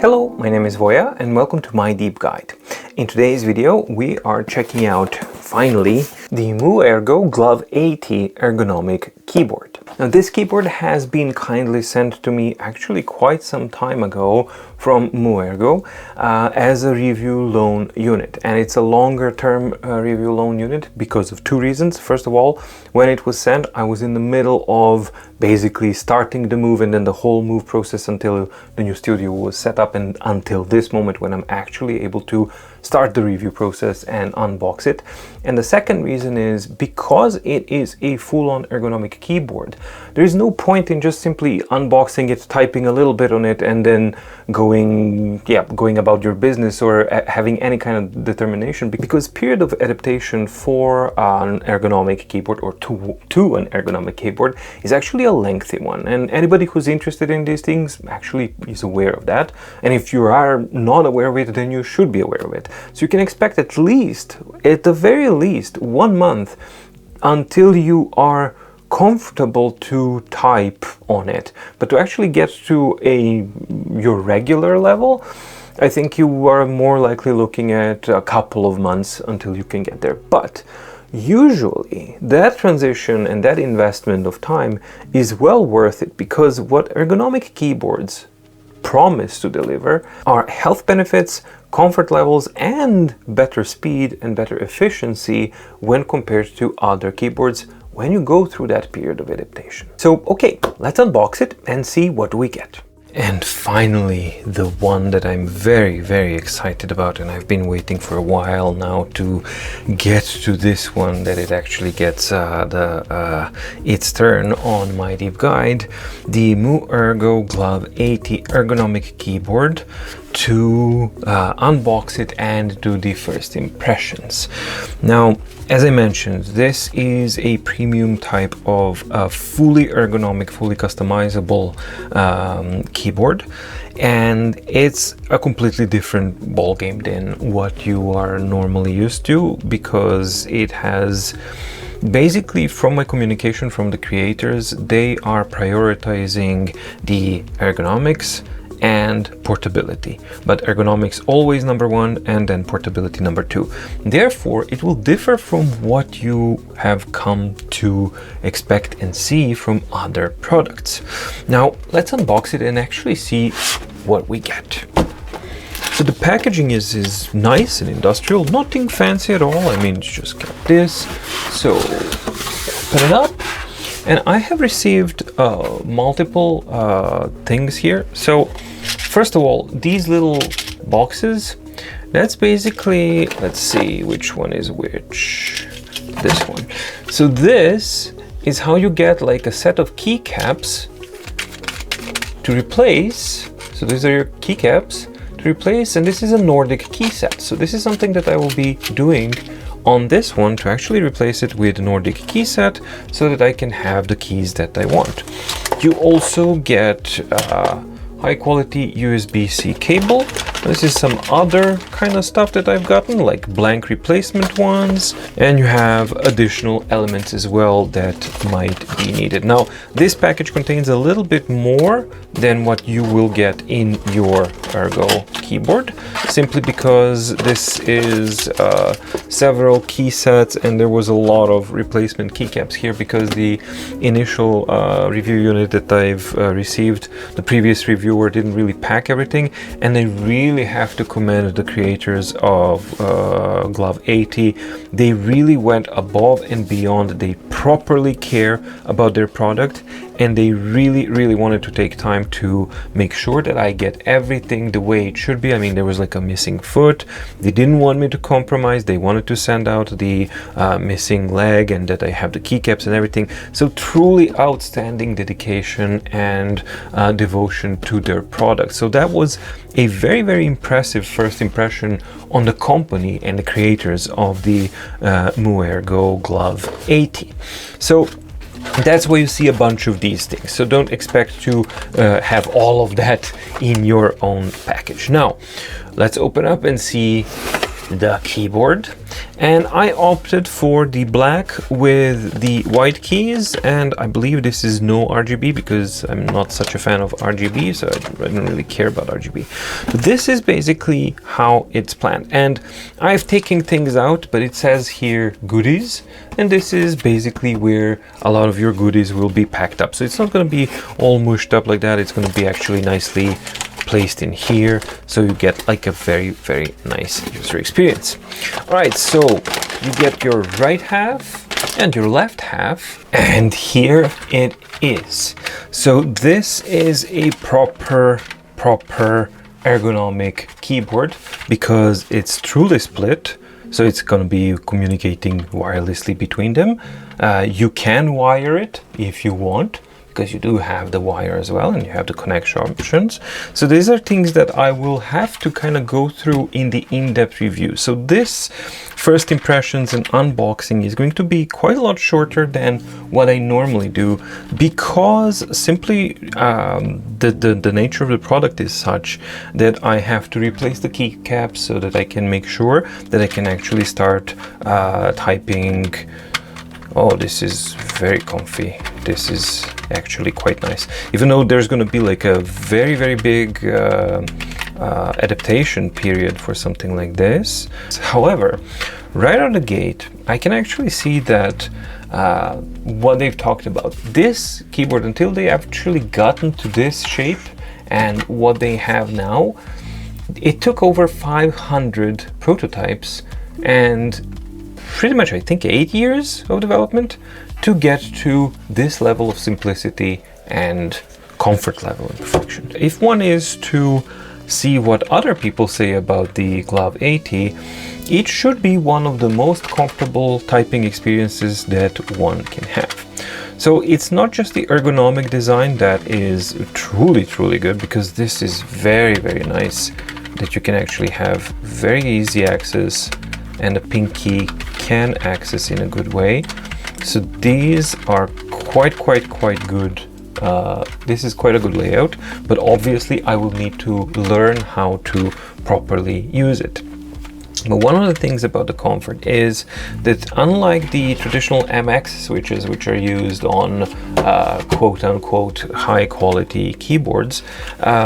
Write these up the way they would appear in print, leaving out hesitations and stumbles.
Hello, my name is Voya and welcome to My Deep Guide. In today's video we are checking out, finally, the MoErgo Glove80 ergonomic keyboard. Now this keyboard has been kindly sent to me actually quite some time ago from MoErgo as a review loan unit, and it's a longer term review loan unit because of two reasons. First of all, when it was sent I was in the middle of basically starting the move and then the whole move process until the new studio was set up and until this moment when I'm actually able to start the review process and unbox it. And the second reason is because it is a full-on ergonomic keyboard, there is no point in just simply unboxing it, typing a little bit on it and then going about your business or having any kind of determination, because period of adaptation for an ergonomic keyboard or to an ergonomic keyboard is actually a lengthy one, and anybody who's interested in these things actually is aware of that. And if you are not aware of it, then you should be aware of it. So you can expect at the very least 1 month until you are comfortable to type on it. But to actually get to your regular level, I think you are more likely looking at a couple of months until you can get there. But usually that transition and that investment of time is well worth it, because what ergonomic keyboards promise to deliver are health benefits, comfort levels, and better speed and better efficiency when compared to other keyboards when you go through that period of adaptation. So okay, let's unbox it and see what we get. And finally, the one that I'm very, very excited about, and I've been waiting for a while now to get to this one, that it actually gets its turn on My Deep Guide, the MoErgo Glove80 ergonomic keyboard, to unbox it and do the first impressions. Now, as I mentioned, this is a premium type of fully ergonomic, fully customizable keyboard, and it's a completely different ballgame than what you are normally used to, because it has basically, from my communication from the creators, they are prioritizing the ergonomics and portability, but ergonomics always number one and then portability number two. Therefore, it will differ from what you have come to expect and see from other products. Now, let's unbox it and actually see what we get. So the packaging is nice and industrial, nothing fancy at all. I mean, it's just got this. So open it up. And I have received multiple things here. So first of all, these little boxes, that's basically, let's see which one is which. This one. So this is how you get like a set of keycaps to replace. So these are your keycaps to replace, and this is a Nordic key set. So this is something that I will be doing on this one, to actually replace it with a Nordic key set so that I can have the keys that I want. You also get high quality USB-C cable. This is some other kind of stuff that I've gotten, like blank replacement ones, and you have additional elements as well that might be needed. Now, this package contains a little bit more than what you will get in your Ergo keyboard, simply because this is several key sets and there was a lot of replacement keycaps here, because the initial review unit that I've received, the previous reviewer didn't really pack everything, and they really have to commend the creators of Glove80. They really went above and beyond. They properly care about their product, and they really wanted to take time to make sure that I get everything the way it should be. I mean, there was like a missing foot. They didn't want me to compromise. They wanted to send out the missing leg, and that I have the keycaps and everything. So truly outstanding dedication and devotion to their product. So that was a very impressive first impression on the company and the creators of the MoErgo Glove80. So that's why you see a bunch of these things. So don't expect to have all of that in your own package. Now, let's open up and see the keyboard, and I opted for the black with the white keys, and I believe this is no RGB because I'm not such a fan of RGB, so I don't really care about RGB. But this is basically how it's planned, and I've taken things out, but it says here goodies, and this is basically where a lot of your goodies will be packed up. So it's not going to be all mushed up like that. It's going to be actually nicely placed in here, so you get like a very, very nice user experience. All right, so you get your right half and your left half, and here it is. So this is a proper ergonomic keyboard because it's truly split. So it's going to be communicating wirelessly between them. You can wire it if you want, because you do have the wire as well, and you have the connection options. So these are things that I will have to kind of go through in the in-depth review. So this first impressions and unboxing is going to be quite a lot shorter than what I normally do, because simply the nature of the product is such that I have to replace the keycaps so that I can make sure that I can actually start typing. Oh, this is very comfy. This is actually quite nice. Even though there's going to be like a very, very big adaptation period for something like this. However, right out of the gate, I can actually see that what they've talked about. This keyboard, until they actually gotten to this shape and what they have now, it took over 500 prototypes and pretty much, I think, 8 years of development to get to this level of simplicity and comfort level and perfection. If one is to see what other people say about the Glove80, it should be one of the most comfortable typing experiences that one can have. So it's not just the ergonomic design that is truly, truly good, because this is very, very nice that you can actually have very easy access and a pinky can access in a good way. So these are quite good. This is quite a good layout, but obviously I will need to learn how to properly use it. But one of the things about the comfort is that unlike the traditional MX switches, which are used on quote-unquote high-quality keyboards,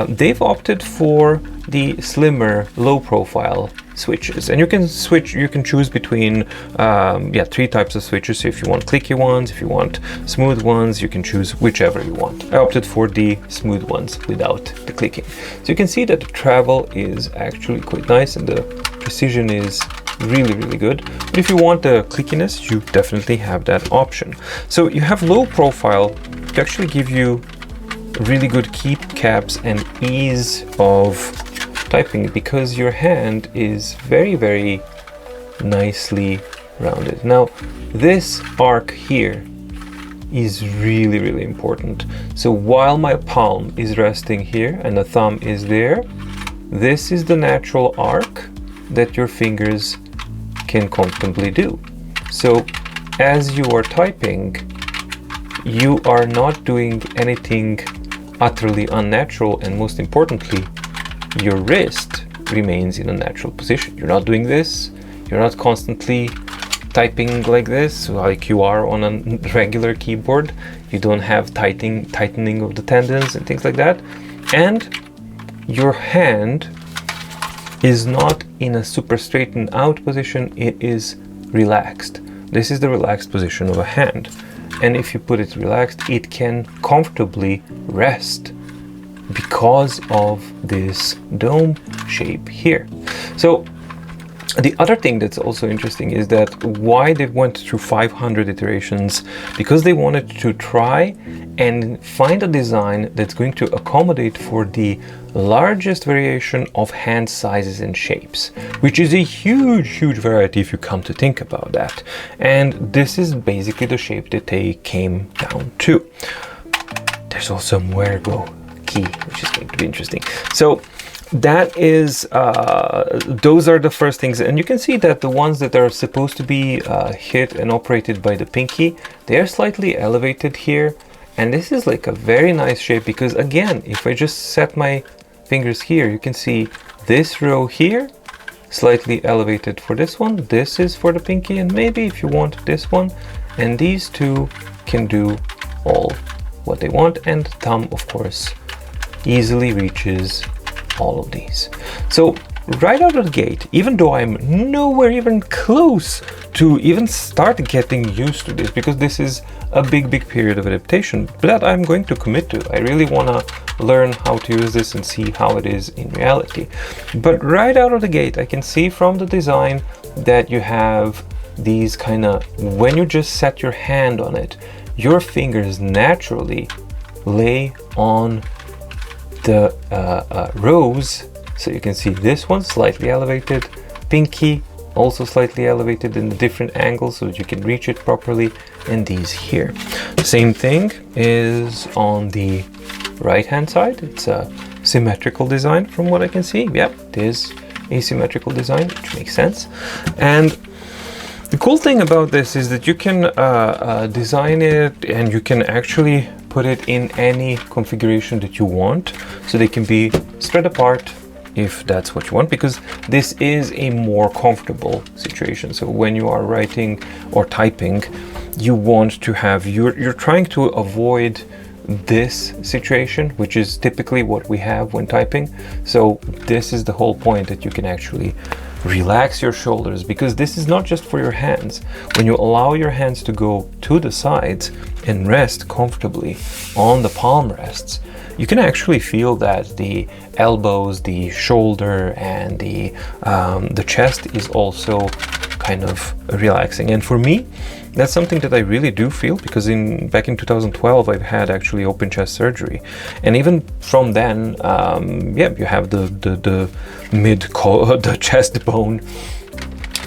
they've opted for the slimmer, low-profile switches, and you can choose between 3 types of switches. So if you want clicky ones, if you want smooth ones, you can choose whichever you want. I opted for the smooth ones without the clicking. So you can see that the travel is actually quite nice and the precision is really, really good. But if you want the clickiness, you definitely have that option. So you have low profile to actually give you really good keycaps and ease of typing, because your hand is very, very nicely rounded. Now this arc here is really, really important. So while my palm is resting here and the thumb is there, this is the natural arc that your fingers can comfortably do. So as you are typing, you are not doing anything utterly unnatural, and most importantly, your wrist remains in a natural position. You're not doing this, you're not constantly typing like this like you are on a regular keyboard. You don't have tightening of the tendons and things like that, and your hand is not in a super straightened out position, it is relaxed. This is the relaxed position of a hand, and if you put it relaxed, it can comfortably rest because of this dome shape here. So the other thing that's also interesting is that why they went through 500 iterations, because they wanted to try and find a design that's going to accommodate for the largest variation of hand sizes and shapes, which is a huge variety if you come to think about that. And this is basically the shape that they came down to. There's also a MoErgo key, which is going to be interesting. So that is those are the first things, and you can see that the ones that are supposed to be hit and operated by the pinky, they are slightly elevated here, and this is like a very nice shape, because again, if I just set my fingers here, you can see this row here slightly elevated for this one. This is for the pinky, and maybe if you want this one, and these two can do all what they want, and the thumb, of course, easily reaches all of these. So right out of the gate, even though I'm nowhere even close to even start getting used to this, because this is a big period of adaptation that I'm going to commit to. I really want to learn how to use this and see how it is in reality. But right out of the gate, I can see from the design that you have these kind of, when you just set your hand on it, your fingers naturally lay on the rows. So you can see this one slightly elevated, pinky also slightly elevated in the different angles so that you can reach it properly, and these here. Same thing is on the right hand side. It's a symmetrical design from what I can see. Yep, it is a symmetrical design, which makes sense. And the cool thing about this is that you can design it, and you can actually put it in any configuration that you want, so they can be spread apart if that's what you want, because this is a more comfortable situation. So when you are writing or typing, you want to have, you're trying to avoid this situation, which is typically what we have when typing. So this is the whole point, that you can actually relax your shoulders, because this is not just for your hands. When you allow your hands to go to the sides and rest comfortably on the palm rests, you can actually feel that the elbows, the shoulder, and the chest is also kind of relaxing. And for me, that's something that I really do feel, because back in 2012 I've had actually open chest surgery, and even from then, you have the the chest bone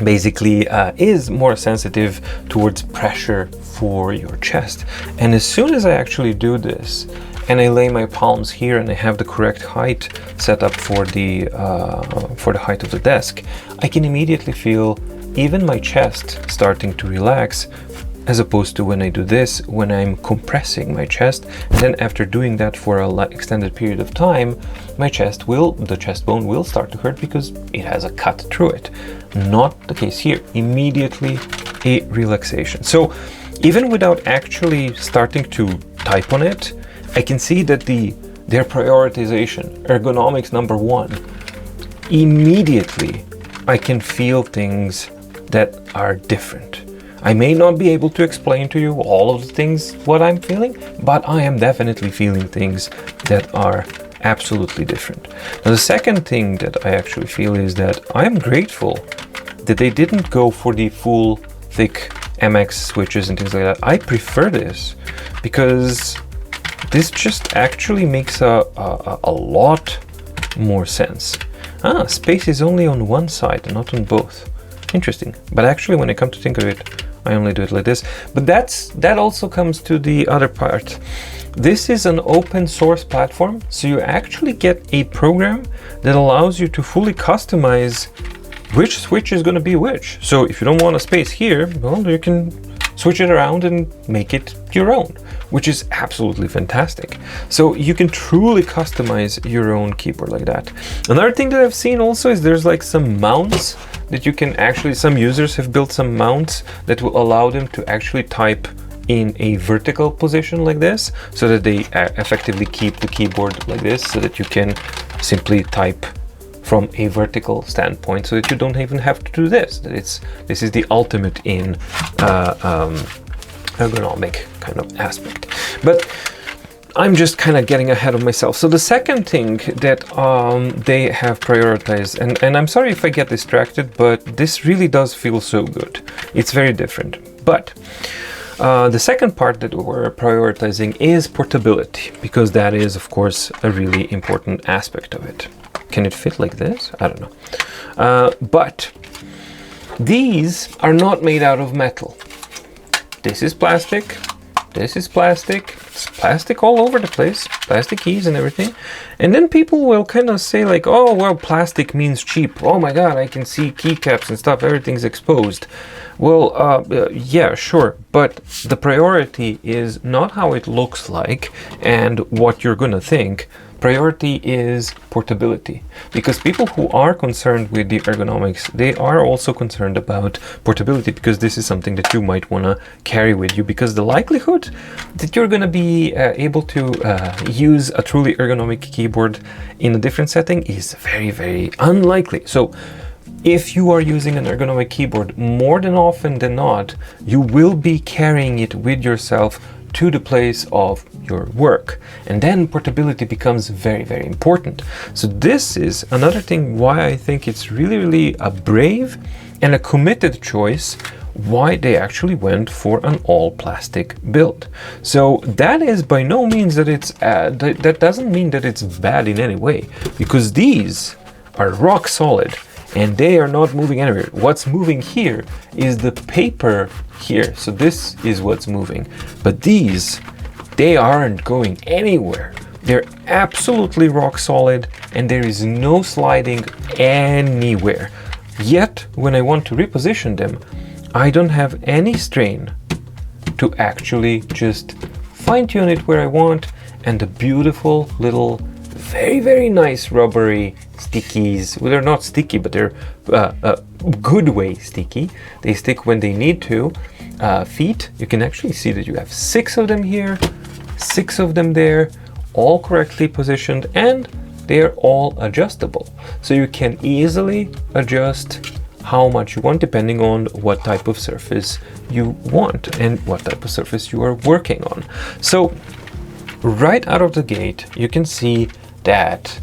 basically is more sensitive towards pressure for your chest. And as soon as I actually do this, and I lay my palms here, and I have the correct height set up for the height of the desk, I can immediately feel even my chest starting to relax, as opposed to when I do this, when I'm compressing my chest. And then after doing that for an extended period of time, the chest bone will start to hurt because it has a cut through it. Not the case here. Immediately a relaxation. So even without actually starting to type on it, I can see that their prioritization, ergonomics number 1, immediately I can feel things that are different. I may not be able to explain to you all of the things what I'm feeling, but I am definitely feeling things that are absolutely different. Now, the second thing that I actually feel is that I'm grateful that they didn't go for the full thick MX switches and things like that. I prefer this because this just actually makes a lot more sense. Space is only on one side, not on both. Interesting. But actually, when I come to think of it, I only do it like this. But that also comes to the other part. This is an open source platform, so you actually get a program that allows you to fully customize which switch is going to be which. So if you don't want a space here, well, you can switch it around and make it your own, which is absolutely fantastic. So you can truly customize your own keyboard like that. Another thing that I've seen also is there's like some mounts that you can actually, some users have built some mounts that will allow them to actually type in a vertical position like this, so that they effectively keep the keyboard like this, so that you can simply type from a vertical standpoint, so that you don't even have to do this. This is the ultimate in ergonomic kind of aspect. But I'm just kind of getting ahead of myself. So the second thing that they have prioritized, and I'm sorry if I get distracted, but this really does feel so good. It's very different. But the second part that we're prioritizing is portability, because that is, of course, a really important aspect of it. Can it fit like this? I don't know. But these are not made out of metal. This is plastic. This is plastic. It's plastic all over the place. Plastic keys and everything. And then people will kind of say like, oh, well, plastic means cheap. Oh my God, I can see keycaps and stuff. Everything's exposed. Well, yeah, sure. But the priority is not how it looks like and what you're going to think, priority is portability, because people who are concerned with the ergonomics, they are also concerned about portability, because this is something that you might want to carry with you, because the likelihood that you're going to be able to use a truly ergonomic keyboard in a different setting is very, very unlikely. So if you are using an ergonomic keyboard, more than often than not, you will be carrying it with yourself to the place of your work. And then portability becomes very, very important. So this is another thing why I think it's really, really a brave and a committed choice why they actually went for an all plastic build. So that is by no means that it's that doesn't mean that it's bad in any way, because these are rock solid and they are not moving anywhere. What's moving here is the paper here. So this is what's moving, but these, they aren't going anywhere. They're absolutely rock solid and there is no sliding anywhere. Yet when I want to reposition them, I don't have any strain to actually just fine tune it where I want, and the beautiful little, very, very nice rubbery stickies. Well, they're not sticky, but they're good way sticky. They stick when they need to. Feet, you can actually see that you have 6 of them here, 6 of them there, all correctly positioned, and they are all adjustable. So you can easily adjust how much you want depending on what type of surface you want and what type of surface you are working on. So right out of the gate, you can see that,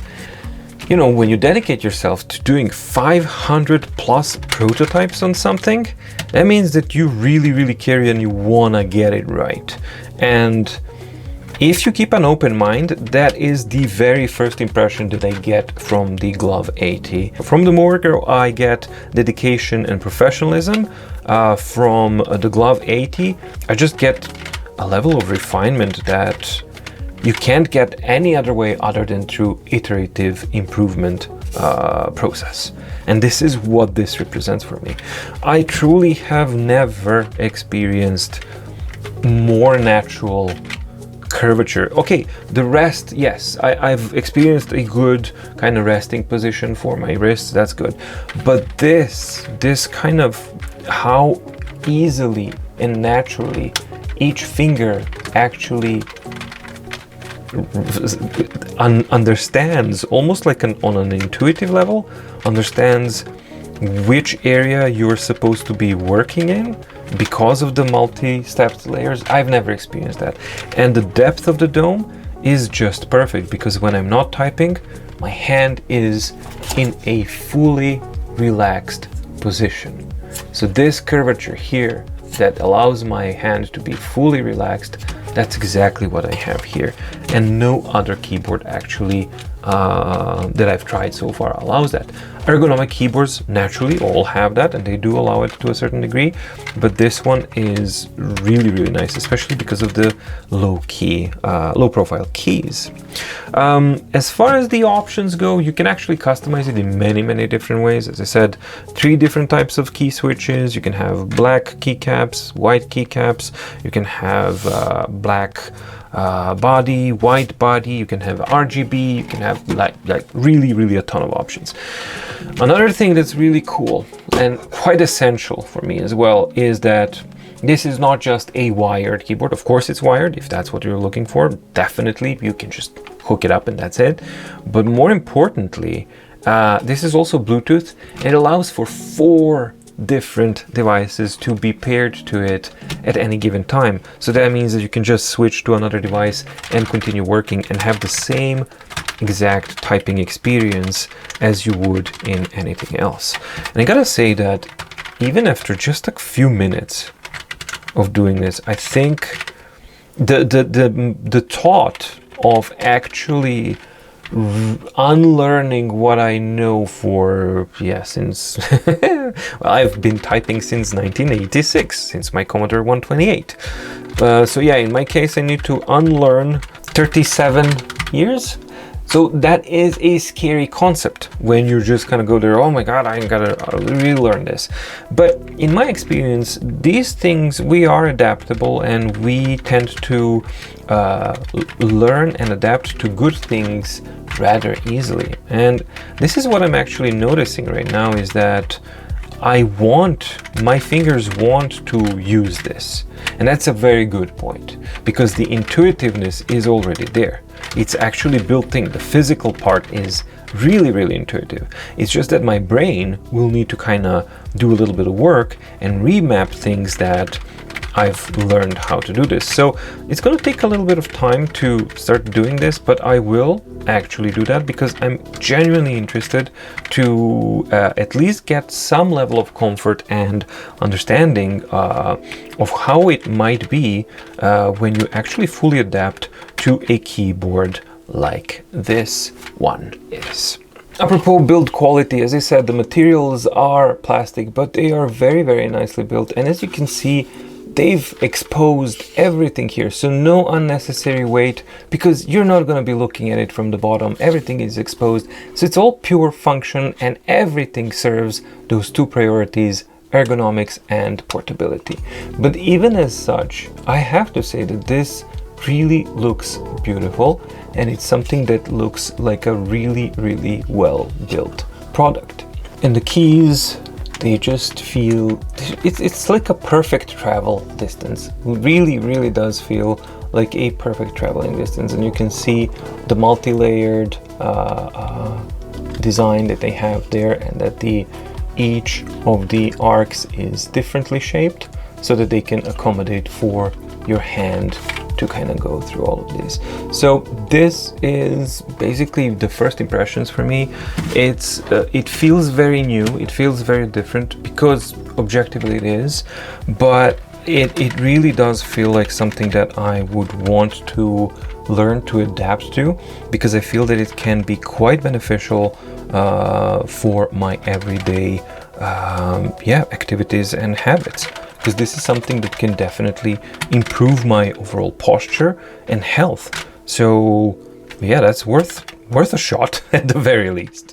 you know, when you dedicate yourself to doing 500 plus prototypes on something, that means that you really, really care and you want to get it right. And if you keep an open mind, that is the very first impression that I get from the Glove80. From the MoErgo, I get dedication and professionalism. From the Glove80, I just get a level of refinement that you can't get any other way other than through iterative improvement process. And this is what this represents for me. I truly have never experienced more natural curvature. Okay, the rest, yes, I've experienced a good kind of resting position for my wrists, that's good. But this kind of how easily and naturally each finger actually understands, almost like on an intuitive level, understands which area you're supposed to be working in because of the multi-stepped layers. I've never experienced that. And the depth of the dome is just perfect, because when I'm not typing, my hand is in a fully relaxed position. So this curvature here that allows my hand to be fully relaxed, that's exactly what I have here. And no other keyboard actually that I've tried so far allows that. Ergonomic keyboards naturally all have that, and they do allow it to a certain degree, but this one is really, really nice, especially because of the low profile keys. As far as the options go, you can actually customize it in many, many different ways. As I said, 3 different types of key switches. You can have black keycaps, white keycaps. You can have black body, white body, you can have RGB, you can have like really, really a ton of options. Another thing that's really cool and quite essential for me as well is that this is not just a wired keyboard. Of course it's wired, if that's what you're looking for, definitely you can just hook it up and that's it. But more importantly, this is also Bluetooth. It allows for 4 different devices to be paired to it at any given time. So that means that you can just switch to another device and continue working and have the same exact typing experience as you would in anything else. And I gotta say that even after just a few minutes of doing this, I think the thought of actually unlearning what I know for, since well, I've been typing since 1986, since my Commodore 128. So yeah, in my case I need to unlearn 37 years. So that is a scary concept when you just kind of go there, oh my god, I gotta relearn this. But in my experience, these things, we are adaptable and we tend to learn and adapt to good things rather easily. And this is what I'm actually noticing right now, is that my fingers want to use this. And that's a very good point, because the intuitiveness is already there. It's actually built in. The physical part is really, really intuitive. It's just that my brain will need to kind of do a little bit of work and remap things that I've learned how to do this. So it's going to take a little bit of time to start doing this, but I will actually do that because I'm genuinely interested to at least get some level of comfort and understanding of how it might be when you actually fully adapt to a keyboard like this one is. Apropos build quality, as I said, the materials are plastic, but they are very, very nicely built. And as you can see, they've exposed everything here, so no unnecessary weight, because you're not going to be looking at it from the bottom. Everything is exposed, so it's all pure function, and everything serves those two priorities: ergonomics and portability. But even as such, I have to say that this really looks beautiful, and it's something that looks like a really, really well built product. And the keys, they just feel, it's like a perfect travel distance. Really, really does feel like a perfect traveling distance. And you can see the multi-layered design that they have there, and that each of the arcs is differently shaped so that they can accommodate for your hand to kind of go through all of this. So this is basically the first impressions for me. It feels very new, it feels very different, because objectively it is, but it really does feel like something that I would want to learn to adapt to, because I feel that it can be quite beneficial for my everyday activities and habits. Because this is something that can definitely improve my overall posture and health. So yeah, that's worth a shot at the very least.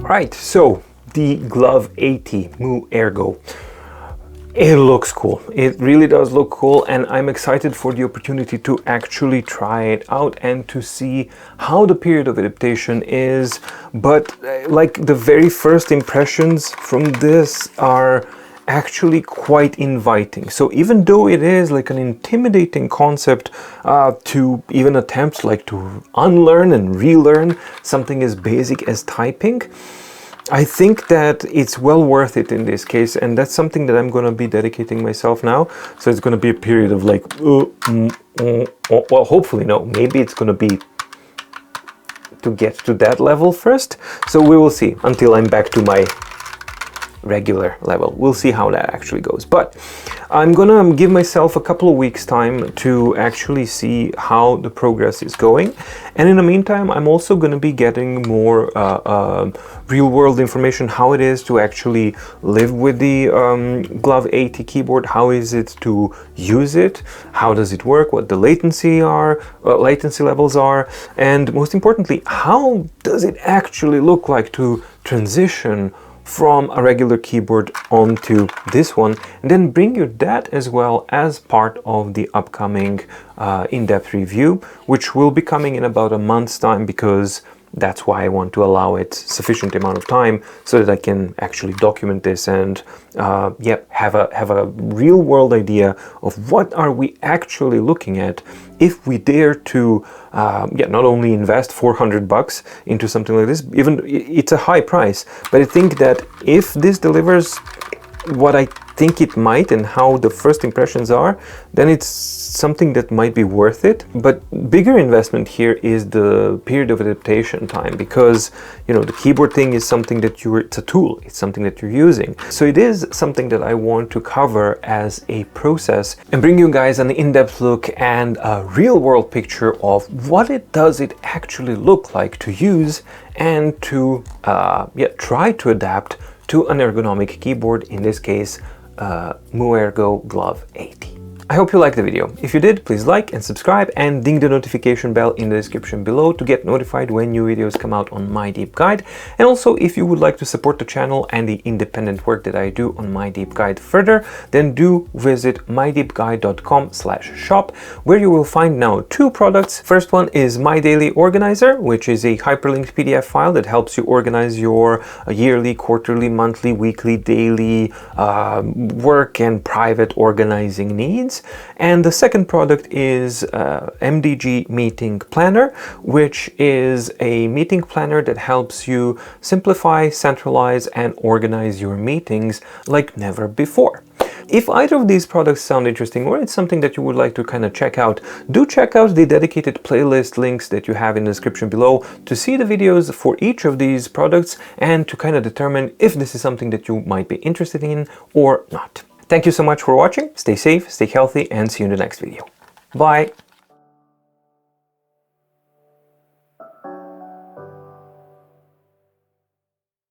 Right, so the Glove80 MoErgo. It looks cool. It really does look cool, and I'm excited for the opportunity to actually try it out and to see how the period of adaptation is. But like, the very first impressions from this are actually quite inviting. So even though it is like an intimidating concept to even attempt like to unlearn and relearn something as basic as typing, I think that it's well worth it in this case, and that's something that I'm going to be dedicating myself now. So it's going to be a period of like, well, hopefully no, maybe it's going to be to get to that level first. So we will see until I'm back to my regular level. We'll see how that actually goes. But I'm gonna give myself a couple of weeks time to actually see how the progress is going. And in the meantime, I'm also gonna be getting more real world information, how it is to actually live with the Glove80 keyboard. How is it to use it? How does it work? What the latency levels are? And most importantly, how does it actually look like to transition from a regular keyboard onto this one, and then bring you that as well as part of the upcoming in-depth review, which will be coming in about a month's time, because that's why I want to allow it sufficient amount of time so that I can actually document this and have a real world idea of what are we actually looking at if we dare to not only invest $400 into something like this. Even it's a high price, but I think that if this delivers what I think it might and how the first impressions are, then it's something that might be worth it. But bigger investment here is the period of adaptation time, because you know the keyboard thing is something that it's a tool, it's something that you're using. So it is something that I want to cover as a process and bring you guys an in-depth look and a real world picture of what it actually look like to use and to try to adapt to an ergonomic keyboard, in this case MoErgo Glove80. I hope you liked the video. If you did, please like and subscribe and ding the notification bell in the description below to get notified when new videos come out on My Deep Guide. And also, if you would like to support the channel and the independent work that I do on My Deep Guide further, then do visit mydeepguide.com/shop, where you will find now two products. First one is My Daily Organizer, which is a hyperlinked PDF file that helps you organize your yearly, quarterly, monthly, weekly, daily work and private organizing needs. And the second product is MDG Meeting Planner, which is a meeting planner that helps you simplify, centralize, and organize your meetings like never before. If either of these products sound interesting, or it's something that you would like to kind of check out, do check out the dedicated playlist links that you have in the description below to see the videos for each of these products and to kind of determine if this is something that you might be interested in or not. Thank you so much for watching. Stay safe, stay healthy, and see you in the next video. Bye!